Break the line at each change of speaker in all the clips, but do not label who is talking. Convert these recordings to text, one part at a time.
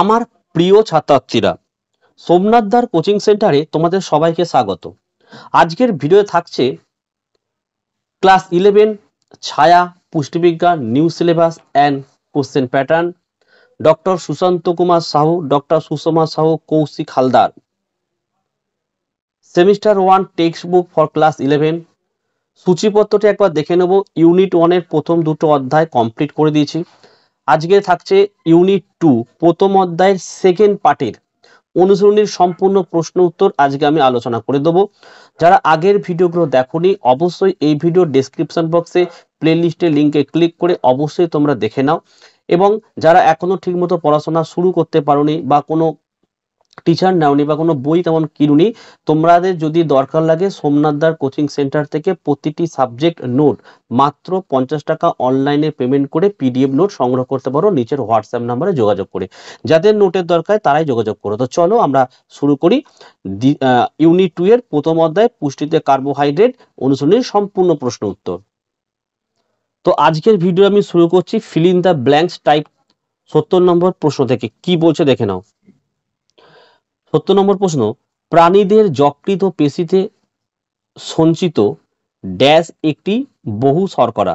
আমার প্রিয় ছাত্রছাত্রীরা, সোমনাথদার কোচিং সেন্টারে তোমাদের সবাইকে স্বাগত। আজকের ভিডিও থাকছে ক্লাস 11 ছায়া পুষ্টিবিজ্ঞান new syllabus and question pattern, doctor Sushanta Kumar Sahu, doctor Sushama Sahu, Kaushik Haldar, semester 1 text book for class 11। সূচিপত্রটি একবার দেখে নেব। ইউনিট 1 এর প্রথম দুটো অধ্যায় কমপ্লিট করে দিয়েছি। আজকে থাকছে ইউনিট 2 প্রথম অধ্যায়ের সেকেন্ড পার্টের অনুসরণীর সম্পূর্ণ প্রশ্ন উত্তর আজকে আমি আলোচনা করে দেবো। যারা আগের ভিডিওগুলো দেখোনি অবশ্যই এই ভিডিও ডেসক্রিপশন বক্সে প্লেলিস্টের লিঙ্কে ক্লিক করে অবশ্যই তোমরা দেখে নাও। এবং যারা এখনো ঠিকমতো পড়াশোনা শুরু করতে পারোনি বা কোনো টিচার নাওনি বা কোনো বই তেমন কিনুনি, তোমাদের যদি দরকার লাগে সোমনাথদার কোচিং সেন্টার থেকে প্রতিটি সাবজেক্ট নোট মাত্র 50 টাকা অনলাইনে পেমেন্ট করে পিডিএফ নোট সংগ্রহ করতে পারো নিচের হোয়াটসঅ্যাপ নাম্বারে যোগাযোগ করে। যাদের নোটের দরকার তারাই যোগাযোগ করো। তো চলো আমরা শুরু করি ইউনিট 2 এর প্রথম অধ্যায় পুষ্টিতে কার্বোহাইড্রেট অনুসরণের সম্পূর্ণ প্রশ্ন উত্তর। তো আজকের ভিডিও আমি শুরু করছি fill in the blanks type 70 নম্বর প্রশ্ন থেকে। কি বলছে দেখে নাও। 70 নম্বর প্রশ্ন, প্রাণীদের যকৃৎ ও পেশিতে সঞ্চিত ড্যাশ একটি বহু শর্করা।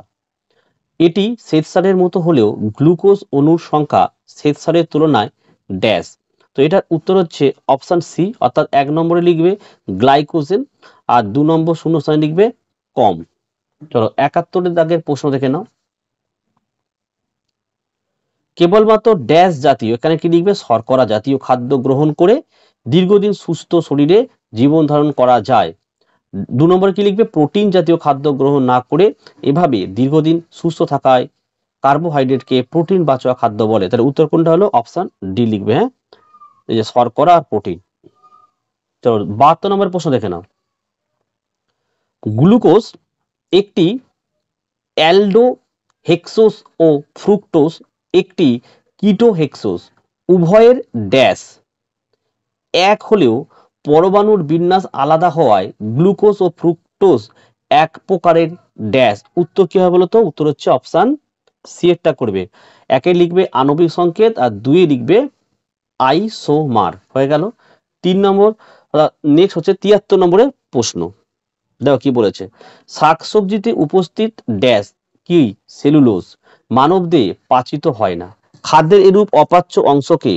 এটি শ্বেতসারের মতো হলেও গ্লুকোজ অণুর সংখ্যা শ্বেতসারের তুলনায় ড্যাশ। তো এটার উত্তর হচ্ছে অপশন সি, অর্থাৎ 1 নম্বরে লিখবে গ্লাইকোজেন আর 2 নম্বর শূন্যস্থানে লিখবে কম। চলো 71 দাগের প্রশ্ন দেখে নাও। কেবলমাত্র ড্যাশ জাতীয়, এখানে কি লিখবে শর্করা জাতীয় খাদ্য গ্রহণ করে দীর্ঘদিন সুস্থ শরীরে জীবন ধারণ করা যায়। 2 নম্বরে কি লিখবে প্রোটিন জাতীয় খাদ্য গ্রহণ না করে এভাবে দীর্ঘদিন সুস্থ থাকায় কার্বোহাইড্রেটকে প্রোটিন বাচক খাদ্য বলে। তাহলে উত্তর কোনটা হলো অপশন ডি লিখবে। হ্যাঁ, এই যে শর্করা আর প্রোটিন। চলো 72 নম্বর প্রশ্ন দেখে নাও। গ্লুকোজ একটি অ্যালডোহেক্সোস ও ফ্রুক্টোজ একটি কিটোহেক্সোস উভয়ের ড্যাশ এক হলেও পরমাণুর বিন্যাস আলাদা হওয়ায় গ্লুকোজ ও ফ্রুক্টোজ এক প্রকারের ড্যাশ। উত্তর কি হবে বলতো? উত্তর হচ্ছে অপশন সি একটা করবে। একে লিখবে আণবিক সংকেত আর 2 লিখবে আইসোমার। হয়ে গেল 3 নম্বর। নেক্সট হচ্ছে 73 নম্বরের প্রশ্ন। দেখো কি বলেছে, শাকসবজিতে উপস্থিত ড্যাশ কি সেলুলোজ মানবদেহে পাচিত হয় না। খাদ্যের এরূপ অপাচ্য অংশকে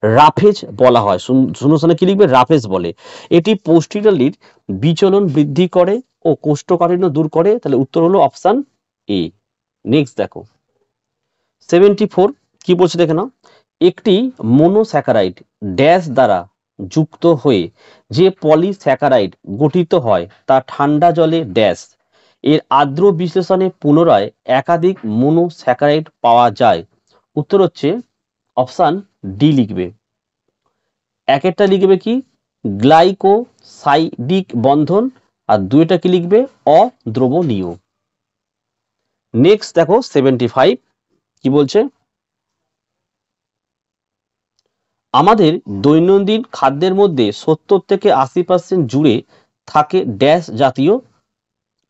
রাফেজ বলা হয়। শূন্যস্থানে কি লিখবে রাফেজ বলে। এটি পুষ্টিনালীর বিচলন বৃদ্ধি করে ও কোষ্ঠকাঠিন্য দূর করে। তাহলে উত্তর হলো অপশন এ। নেক্সট দেখো 74 কি বলছে দেখে নাও। একটি মনোস্যাকারাইড ড্যাশ দ্বারা যুক্ত হয়ে যে পলিস্যাকারাইড গঠিত হয় তা ঠান্ডা জলে ড্যাশ এর আর্দ্র বিশ্লেষণে পুনরায় একাধিক মনোস্যাকারাইড পাওয়া যায়। উত্তর হচ্ছে অপশন ডি লিখবে। একটা লিখবে কি গ্লাইকোসাইডিক বন্ধন আর 2টা কি লিখবে অদ্রবণীয়। নেক্সট দেখো 75 কি বলছে, আমাদের দৈনন্দিন খাদ্যের মধ্যে 70 থেকে 80% জুড়ে থাকে ড্যাশ জাতীয়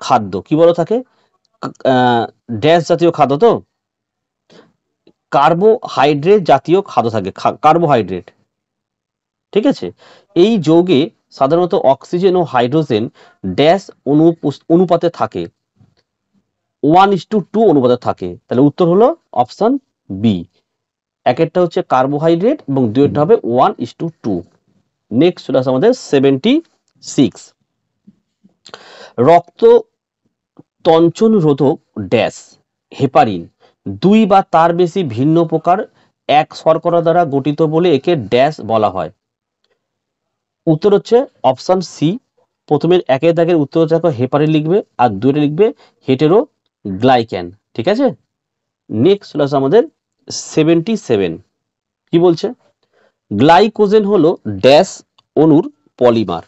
খাদ্য। কি বলো থাকে ড্যাশ জাতীয় খাদ্য, তো কার্বোহাইড্রেট জাতীয় খাদ্য থাকে, কার্বোহাইড্রেট। ঠিক আছে, এই যৌগে সাধারণত অক্সিজেন ও হাইড্রোজেন ড্যাশ অনুপাতে থাকে 1:2 অনুপাতে থাকে। তাহলে উত্তর হলো অপশন বি। একটা হচ্ছে কার্বোহাইড্রেট এবং 2টা হবে 1:2। নেক্সট চলে আসে আমাদের 76, রক্ত তঞ্চন রোধক ড্যাশ হেপারিন 2 বা তার বেশি ভিন্ন প্রকার এক শর্করা দ্বারা গঠিত বলে একে ড্যাশ বলা হয়। উত্তর হচ্ছে অপশন সি। প্রথমের একের দাগের উত্তর হচ্ছে হেপারিন লিখবে আর 2টা লিখবে হেটেরোগ্লাইক্যান। ঠিক আছে, নেক্সট চলে আসে আমাদের 77 কি বলছে, গ্লাইকোজেন হলো ড্যাশ অণুর পলিমার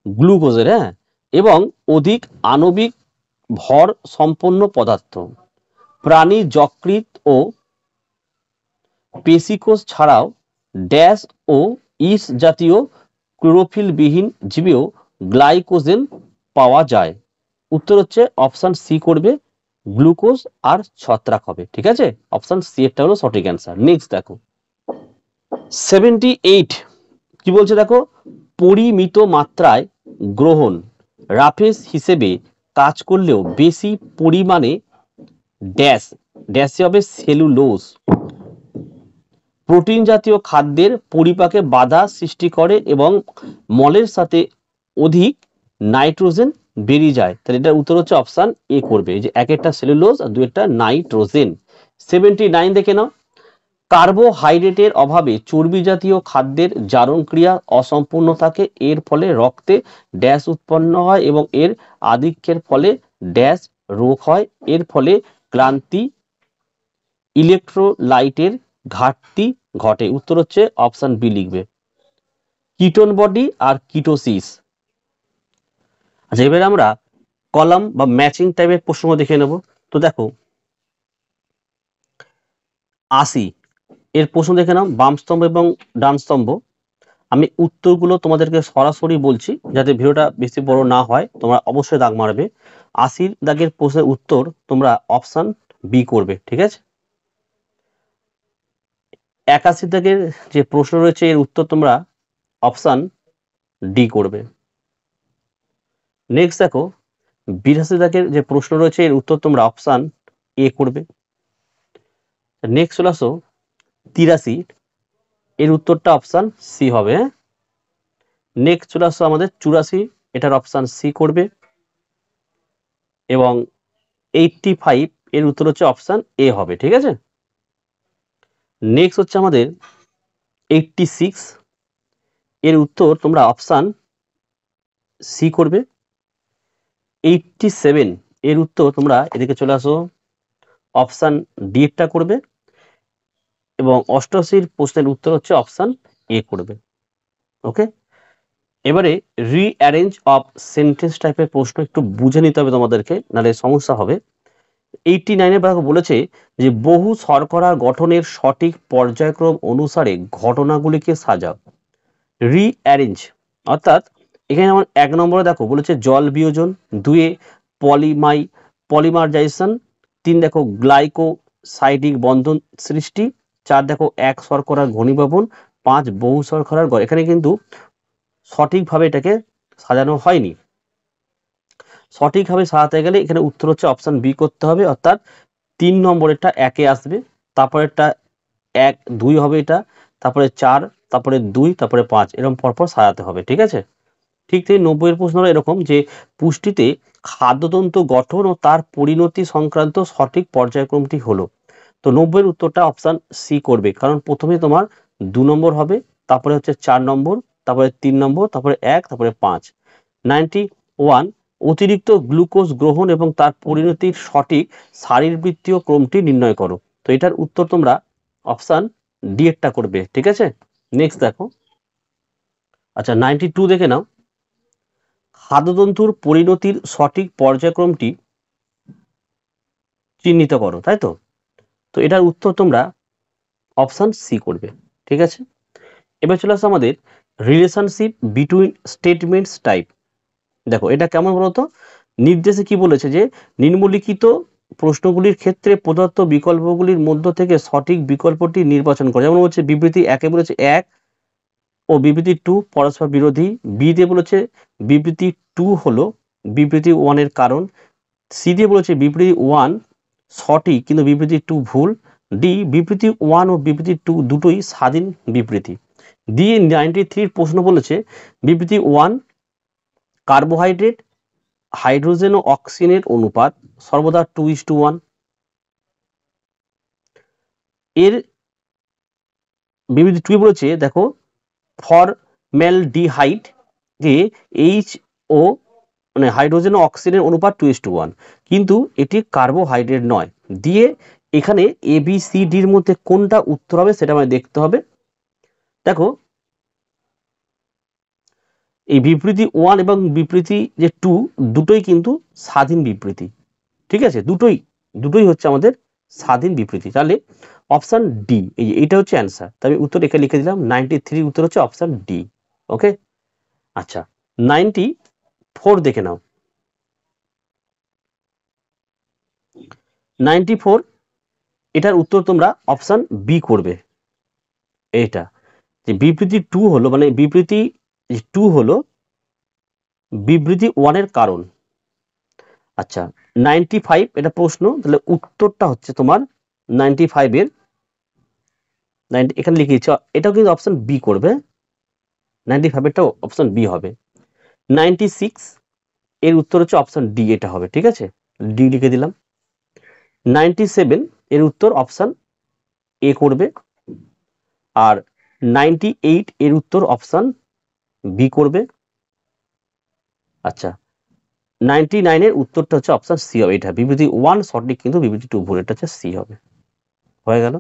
গ্লুকোজের, হ্যাঁ, এবং অধিক আণবিক ভর সম্পন্ন পদার্থ। প্রাণী যকৃৎ ও পেশিকোষ ছাড়াও ড্যাশ ও ইস জাতীয় ক্লোরোফিল বিহীন জীবেও গ্লাইকোজেন পাওয়া যায়। উত্তর হচ্ছে অপশন সি করবে, গ্লুকোজ আর ছত্রাক হবে। ঠিক আছে, অপশন সি এরটা হলো সঠিক অ্যান্সার। নেক্সট দেখো 78 কি বলছে দেখো, পরিমিত মাত্রায় গ্রহণ রাফেজ হিসেবে কাজ করলেও বেশি পরিমাণে ড্যাশে হবে সেলুলোজ প্রোটিন জাতীয় খাদ্যের পরিপাকে বাধা সৃষ্টি করে এবং মলের সাথে অধিক নাইট্রোজেন বেরিয়ে যায়। তাহলে এটার উত্তর হচ্ছে অপশন এ করবে, যে এক একটা সেলুলোজ আর 2 একটা নাইট্রোজেন। 79 দেখে নাও, কার্বোহাইড্রেটের অভাবে চর্বি জাতীয় খাদ্যের জারণ ক্রিয়া অসম্পূর্ণ থাকে, এর ফলে রক্তে ড্যাশ উৎপন্ন হয় এবং এর আধিক্যের ফলে ড্যাশ রোগ হয়, এর ফলে ক্লান্তি ইলেকট্রোলাইটের ঘাটতি ঘটে। উত্তর হচ্ছে অপশন বি লিখবে, কিটোন বডি আর কিটোসিস। আচ্ছা, এবারে আমরা কলাম বা ম্যাচিং টাইপের প্রশ্ন দেখে নেব। তো দেখো 80 এর প্রশ্ন দেখে নাও, বাম স্তম্ভ এবং ডান স্তম্ভ। আমি উত্তরগুলো তোমাদেরকে সরাসরি বলছি যাতে ভিডিওটা বেশি বড় না হয়, তোমরা অবশ্যই দাগ মারবে। 80 দাগের প্রশ্নের উত্তর তোমরা অপশন বি করবে, ঠিক আছে। 81 দাগের যে প্রশ্ন রয়েছে এর উত্তর তোমরা অপশন ডি করবে। নেক্সট দেখো 82 দাগের যে প্রশ্ন রয়েছে এর উত্তর তোমরা অপশন এ করবে। নেক্সট চলে আসো 83, এর উত্তরটা অপশন সি হবে। নেক্সট চলে আসো আমাদের 84, এটার অপশন সি করবে। এবং 85 এর উত্তর হচ্ছে অপশন এ হবে, ঠিক আছে। নেক্সট হচ্ছে আমাদের 86, এর উত্তর তোমরা অপশন সি করবে। 87 এর উত্তর তোমরা এদিকে চলে আসো, অপশন ডি টা করবে। এবং 88 প্রশ্নের উত্তর হচ্ছে অপশন এ করবে। ওকে, এবারে রিঅ্যারেঞ্জ অফ সেন্টেন্স টাইপের প্রশ্ন একটু বুঝে নিতে হবে তোমাদেরকে, নাহলে সমস্যা হবে। 89 বলেছে যে বহু শর্করা গঠনের সঠিক পর্যায়ক্রম অনুসারে ঘটনাগুলিকে সাজাও। রিঅ্যারেঞ্জ অর্থাৎ এখানে আমার 1 নম্বরে দেখো বলেছে জল বিয়োজন, 2 পলিমারাইজেশন, 3 দেখো গ্লাইকোসাইডিক বন্ধন সৃষ্টি, 4 দেখো এক শর্করার ঘনীভবন, 5 বহু শর্করার গড়। এখানে কিন্তু সঠিকভাবে এটাকে সাজানো হয়নি। সঠিকভাবে সাজাতে গেলে এখানে উত্তর হচ্ছে অপশন বি করতে হবে, অর্থাৎ 3 নম্বরেরটা 1 এ আসবে, তারপরেরটা 1 2 হবে, এটা তারপরে 4, তারপরে 2, তারপরে 5, এরকম পরপর সাজাতে হবে, ঠিক আছে। ঠিক থেকে 90 এর প্রশ্ন এরকম যে পুষ্টিতে খাদ্যতন্ত্র গঠন ও তার পরিণতি সংক্রান্ত সঠিক পর্যায়ক্রমটি হলো। তো 90 এর উত্তরটা অপশন সি করবে, কারণ প্রথমে তোমার 2 নম্বর হবে, তারপরে হচ্ছে 4 নম্বর, তারপরে 3 নম্বর, তারপরে 1, তারপরে 5। 91 অতিরিক্ত গ্লুকোজ গ্রহণ এবং তার পরিণতির সঠিক শারীরবৃত্তীয় ক্রমটি নির্ণয় করো। তো এটার উত্তর তোমরা অপশন ডি এরটা করবে, ঠিক আছে। নেক্সট দেখো, আচ্ছা 92 দেখে নাও, খাদ্যতন্তুর পরিণতির সঠিক পর্যায়ক্রমটি চিহ্নিত করো, তাই তো। তো এটার উত্তর তোমরা অপশন সি করবে, ঠিক আছে। এবার চলে আসে আমাদের রিলেশনশিপ বিটুইন স্টেটমেন্টস টাইপ। দেখো এটা কেমন বলতো, নির্দেশে কি বলেছে যে নিম্নলিখিত প্রশ্নগুলির ক্ষেত্রে প্রদত্ত বিকল্পগুলির মধ্য থেকে সঠিক বিকল্পটি নির্বাচন করে। যেমন বলছে বিবৃতি 1 বলেছে 1 ও বিবৃতি 2 পরস্পর বিরোধী, বি দিয়ে বলেছে বিবৃতি 2 হলো বিবৃতি 1 এর কারণ, সি দিয়ে বলেছে বিবৃতি 1 সঠিক কিন্তু বিবৃতি 2 ভুল, ডি বিবৃতি 1 ও বিবৃতি 2 দুটোই স্বাধীন বিবৃতি। দিয়ে 93 প্রশ্ন বলেছে বিবৃতি 1 কার্বোহাইড্রেট হাইড্রোজেন ও অক্সিজেনের অনুপাত সর্বদা 2:1। এর বিবৃতি 2 বলেছে দেখো ফর্মালডিহাইড যে এইচ ও মানে হাইড্রোজেন ও অক্সিজেনের অনুপাত 2:1, কিন্তু এটি কার্বোহাইড্রেট নয়। দিয়ে এখানে এ বি সি ডির মধ্যে কোনটা উত্তর হবে সেটা আমাদের দেখতে হবে। দেখো এই বিবৃতি 1 এবং বিবৃতি যে 2 দুটোই কিন্তু স্বাধীন বিবৃতি, ঠিক আছে। দুটোই হচ্ছে আমাদের স্বাধীন বিবৃতি। তাহলে অপশন ডি, এইটা হচ্ছে অ্যান্সার। তবে উত্তর এখানে লিখে দিলাম, 93 উত্তর হচ্ছে অপশন ডি। ওকে, আচ্ছা 94 দেখে নাও। 94 এটার উত্তর তোমরা অপশন বি করবে, এইটা যে বিবৃতি 2 হলো মানে বিবৃতি 2 হলো বিবৃতি 1 এর কারণ। আচ্ছা 95 এটা প্রশ্ন, তাহলে উত্তরটা হচ্ছে তোমার 95 এর 90 এখানে লিখে দিচ্ছি, এটাও কিন্তু অপশন বি করবে, 95 এরটাও অপশন বি হবে। 96 এর উত্তর হচ্ছে অপশন ডি, এটা হবে, ঠিক আছে, ডি লিখে দিলাম। 97 এর উত্তর অপশন এ করবে, আর 98 এর উত্তর অপশন বি করবে। আচ্ছা 99 এর উত্তরটা হচ্ছে অপশন সি হবে, এটা বিবৃতি 1 সঠিক, কিন্তু বিবৃতি 2 ভুল, এটা হচ্ছে সি হবে। হয়ে গেল।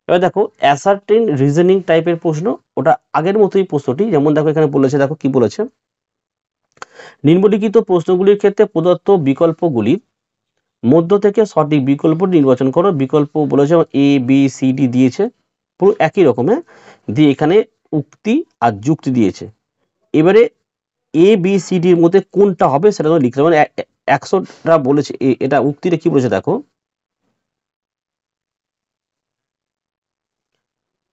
এবার দেখো অ্যাসার্টেন রিজনিং টাইপের প্রশ্ন, ওটা আগের মতোই প্রশ্নটি, যেমন দেখো এখানে বলেছে, দেখো কি বলেছে, নিম্নলিখিত প্রশ্নগুলির ক্ষেত্রে প্রদত্ত বিকল্পগুলির মধ্য থেকে সঠিক বিকল্পটি নির্বাচন করো। বিকল্প বলেছে এ বি সি ডি দিয়েছে, পুরো একই রকমের দিয়ে এখানে উক্তি আর যুক্তি দিয়েছে। এবারে এ বি সি ডির মধ্যে কোনটা হবে সেটা তো লিখতে মানে 100টা বলেছে, এটা উক্তিটা কি বলেছে দেখো,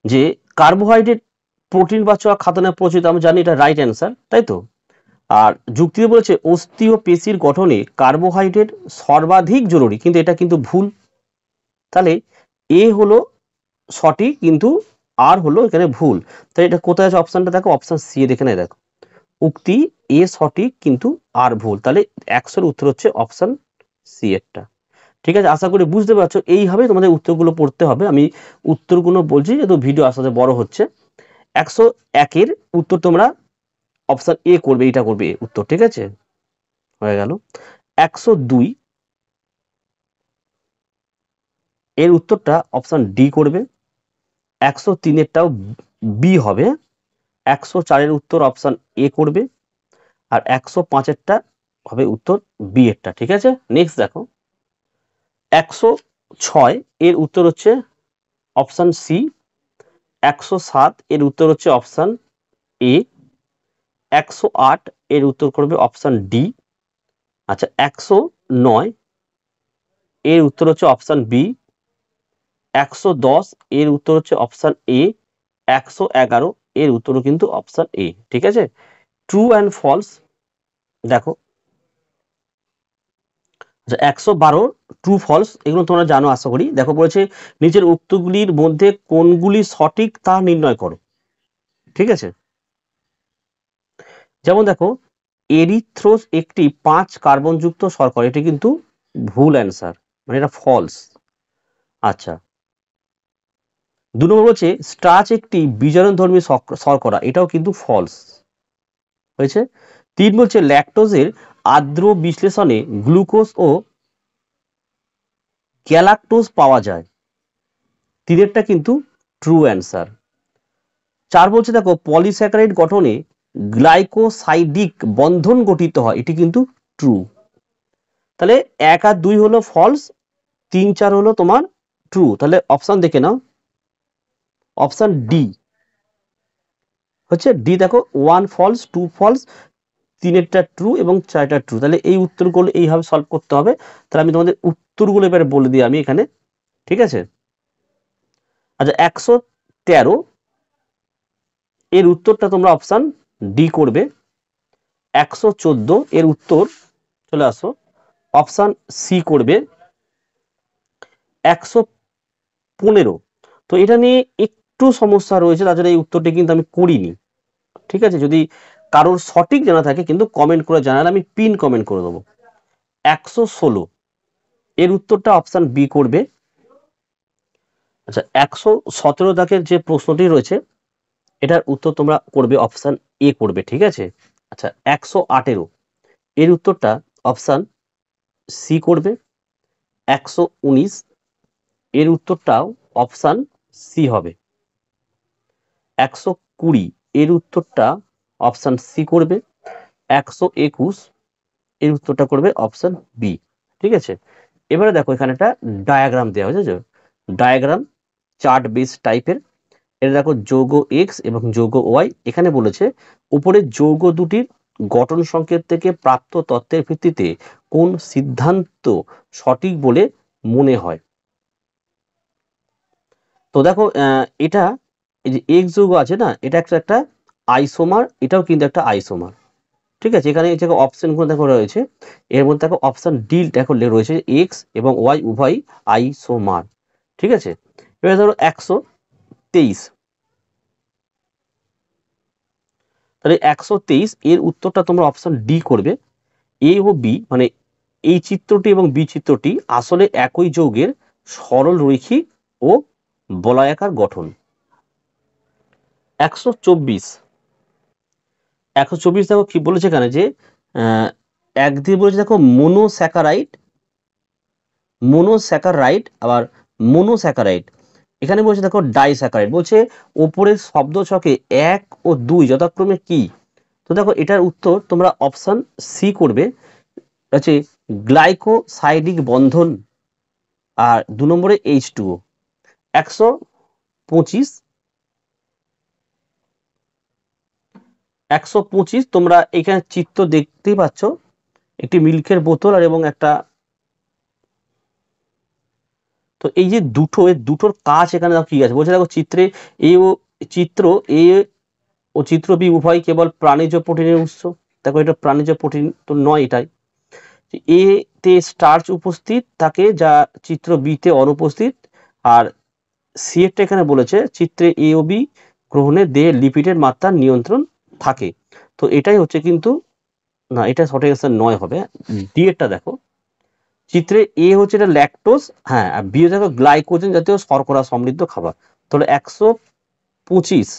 যে কার্বোহাইড্রেট প্রোটিন বা খাদ্যে পরিচিত, আমি জানি এটা রাইট অ্যান্সার, তাই তো। আর যুক্তিতে বলেছে অস্থি ও পেশির গঠনে কার্বোহাইড্রেট সর্বাধিক জরুরি, কিন্তু এটা কিন্তু ভুল। তাহলে এ হলো সঠিক, কিন্তু আর হলো এখানে ভুল। তাই এটা কোথায় আছে অপশনটা দেখো, অপশন সি এ দেখে নেয়, দেখো উক্তি এ সঠিক কিন্তু আর ভুল, তাহলে 100 উত্তর হচ্ছে অপশন সি এরটা। ঠিক আছে, আশা করি বুঝতে পারছো, এইভাবে তোমাদের উত্তরগুলো পড়তে হবে। আমি উত্তরগুলো বলছি যেহেতু ভিডিও আস্তে আস্তে বড় হচ্ছে। 101 এর উত্তর তোমরা অপশন এ করবে, এটা করবে উত্তর, ঠিক আছে, হয়ে গেল। 102 এর উত্তরটা অপশন ডি করবে। 103 এরটাও বি হবে। 104 এর উত্তর অপশন এ করবে, আর 105 এরটা হবে উত্তর বি এরটা, ঠিক আছে। নেক্সট দেখো 106 এর উত্তর হচ্ছে অপশন সি। 107 এর উত্তর হচ্ছে অপশন এ। 108 এর উত্তর করবে অপশন ডি। আচ্ছা 109 এর উত্তর হচ্ছে অপশন বি। 110 এর উত্তর হচ্ছে অপশন এ। 111 এর উত্তরও কিন্তু অপশন এ, ঠিক আছে। ট্রু অ্যান্ড ফলস দেখো, 112 ট্রু ফলস এগুলো তোমরা জানো আশা করি। দেখো বলেছে নিচের উক্তগুলির মধ্যে কোনগুলি সঠিক তা নির্ণয় করো, ঠিক আছে। যেমন দেখো এরিথ্রোস একটি 5 কার্বনযুক্ত শর্করা, এটি কিন্তু ভুল অ্যান্সার, মানে এটা ফলস। আচ্ছা 2 নম্বর বলছে স্টার্চ একটি বিজারণধর্মী শর্করা, এটাও কিন্তু ফলস হয়েছে। 3 বলছে ল্যাকটোজের আর্দ্র বিশ্লেষণে গ্লুকোজ ও গ্যালাক্টোজ পাওয়া যায়, 3টা কিন্তু ট্রু অ্যান্সার। 4 বলছে দেখো পলিস্যাকারাইড গঠনে গ্লাইকোসাইডিক বন্ধন গঠিত হয়, এটি কিন্তু ট্রু। তাহলে 1 আর 2 হলো ফলস, 3 4 হলো তোমার ট্রু। তাহলে অপশন দেখে নাও, অপশন ডি হচ্ছে ডি। দেখো 1 ফলস 2 ফলস, 3টা ট্রু এবং 4টা ট্রু। তাহলে এই উত্তরগুলো এইভাবে সলভ করতে হবে। তাহলে আমি তোমাদের উত্তরগুলো এবারে বলে দিই আমি এখানে, ঠিক আছে। আচ্ছা 113 এর উত্তরটা তোমরা অপশন ডি করবে। 114 এর উত্তর চলে আসো, অপশন সি করবে। 115 তো এটা নিয়ে একটু সমস্যা রয়েছে, তার জন্য এই উত্তরটি কিন্তু আমি করিনি, ঠিক আছে। যদি কারোর সঠিক জানা থাকে কিন্তু কমেন্ট করে জানালে আমি পিন কমেন্ট করে দেবো। 116 এর উত্তরটা অপশন বি করবে। আচ্ছা 117 দাগের যে প্রশ্নটি রয়েছে এটার উত্তর তোমরা করবে অপশন এ করবে, ঠিক আছে। আচ্ছা 118 এর উত্তরটা অপশন সি করবে। 119 এর উত্তরটাও অপশন সি হবে। 120 এর উত্তরটা অপশন সি করবে। 121 এর উত্তরটা করবে অপশন বি, ঠিক আছে। এবারে দেখো এখানে একটা ডায়াগ্রাম দেওয়া হয়েছে, ডায়াগ্রাম চার্ট বেস টাইপের। এটা দেখো যৌগ এক্স এবং যৌগ ওয়াই। এখানে বলেছে উপরের যৌগ দুটির গঠন সংকেত থেকে প্রাপ্ত তথ্যের ভিত্তিতে কোন সিদ্ধান্ত সঠিক বলে মনে হয়। তো দেখো এটা এই যে এক্স যৌগ আছে না, এটা একটা আইসোমার, এটাও কিন্তু একটা আইসোমার। ঠিক আছে, এখানে এই যে অপশনগুলো দেখো রয়েছে, এর মধ্যে দেখো অপশন ডি দেখো রয়েছে এক্স এবং ওয়াই উভয় আইসোমার। ঠিক আছে, এবার ধরো 123, তাহলে 123 এর উত্তরটা তোমরা অপশন ডি করবে। এ ও বি মানে এই চিত্রটি এবং বি চিত্রটি আসলে একই যৌগের সরল রৈখিক ও বলয়াকার গঠন। 124 দেখো কি বলেছে এখানে যে একদিকে বলেছে দেখো মোনোস্যাকারাইড আবার মোনোস্যাকারাইড, এখানে বলছে দেখো ডাইস্যাকারাইড। বলছে ওপরের শব্দ ছকে 1 ও 2 যথাক্রমে কি? তো দেখো এটার উত্তর তোমরা অপশন সি করবে, হচ্ছে গ্লাইকোসাইডিক বন্ধন, আর 2 নম্বরে H2O। 125 তোমরা এখানে চিত্র দেখতেই পাচ্ছ, একটি মিল্কের বোতল আর এবং একটা, তো এই যে দুটোর কাজ এখানে দেখো কি আছে বলছে, দেখো চিত্রে চিত্র এ ও চিত্র বি উভয় কেবল প্রাণীজ প্রোটিনের উৎস। দেখো এটা প্রাণীজ প্রোটিন তো নয়, এটাই এ তে স্টার্চ উপস্থিত থাকে যা চিত্র বি তে অনুপস্থিত, আর সি এরটা এখানে বলেছে চিত্রে এ ও বি গ্রহণে দেহে লিপিডের মাত্রা নিয়ন্ত্রণ থাকে। তো এটাই হচ্ছে কিন্তু না, এটা সঠিক অ্যান্সার নয় হবে। ডি এরটা দেখো, চিত্রে এ হচ্ছে এটা ল্যাকটোজ, হ্যাঁ, আর বি দেখো গ্লাইকোজেন জাতীয় শর্করা সমৃদ্ধ খাবার। তাহলে 125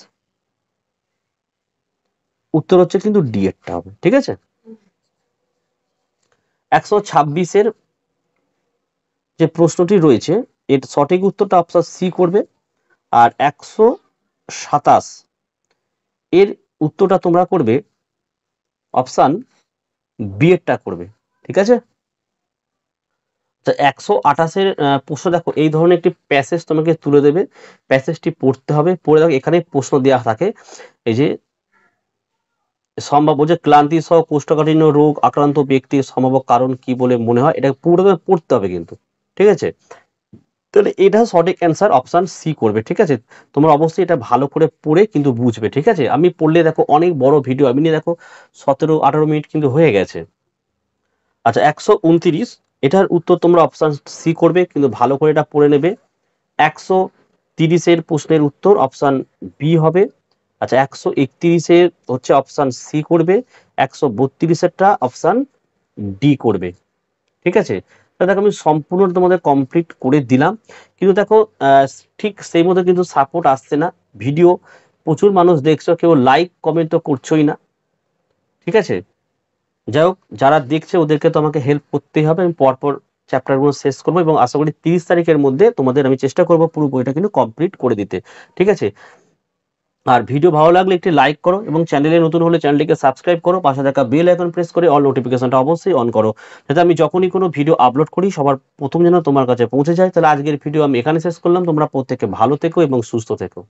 উত্তর হচ্ছে কিন্তু ডি এরটা হবে। ঠিক আছে, 126 যে প্রশ্নটি রয়েছে এর সঠিক উত্তরটা অপশন সি করবে, আর 127 এর উত্তরটা তোমরা করবে অপশন বি এরটা করবে। ঠিক আছে, তো 128 প্রশ্ন দেখো এই ধরনের একটি প্যাসেজ তোমাকে তুলে দেবে, প্যাসেজটি পড়তে হবে, পড়ে দেখো এখানে প্রশ্ন দেওয়া থাকে, এই যে সম্ভাব্য যে ক্লান্তি সহ কোষ্ঠকাঠিন্য রোগ আক্রান্ত ব্যক্তির সম্ভাব্য কারণ কি বলে মনে হয়, এটা পুরো পড়তে হবে কিন্তু। ঠিক আছে, তাহলে এটা সঠিক অ্যান্সার অপশন সি করবে। ঠিক আছে, তোমরা অবশ্যই এটা ভালো করে পড়ে কিন্তু বুঝবে। ঠিক আছে, আমি পড়লে দেখো অনেক বড় ভিডিও, আমি নিয়ে দেখো 17-18 মিনিট কিন্তু হয়ে গেছে। আচ্ছা, 129 এটার উত্তর তোমরা অপশন সি করবে, কিন্তু ভালো করে এটা পড়ে নেবে। 130 প্রশ্নের উত্তর অপশন বি হবে। আচ্ছা, 131 হচ্ছে অপশন সি করবে, 132 অপশন ডি করবে। ঠিক আছে, দেখো আমি সম্পূর্ণ তোমাদের কমপ্লিট করে দিলাম, কিন্তু দেখো ঠিক সেই মতো কিন্তু সাপোর্ট আসছে না। ভিডিও প্রচুর মানুষ দেখছো, কেউ লাইক কমেন্ট তো করছোই না। ঠিক আছে, যাই হোক, যারা দেখছে ওদেরকে তো আমাকে হেল্প করতেই হবে। আমি পরপর চ্যাপ্টারগুলো শেষ করবো এবং আশা করি 30 তারিখের মধ্যে তোমাদের আমি চেষ্টা করবো পুরো বইটা কিন্তু কমপ্লিট করে দিতে। ঠিক আছে, আর ভিডিও ভালো লাগলে একটি লাইক করো এবং চ্যানেলে নতুন হলে চ্যানেলটিকে সাবস্ক্রাইব করো, পাশে থাকা বেল আইকন প্রেস করে অল নোটিফিকেশনটা অবশ্যই অন করো, যাতে আমি যখনই কোনো ভিডিও আপলোড করি সবার প্রথম যেন তোমার কাছে পৌঁছে যায়। তাহলে আজকের ভিডিও আমি এখানে শেষ করলাম, তোমরা প্রত্যেকে ভালো থেকো এবং সুস্থ থেকো।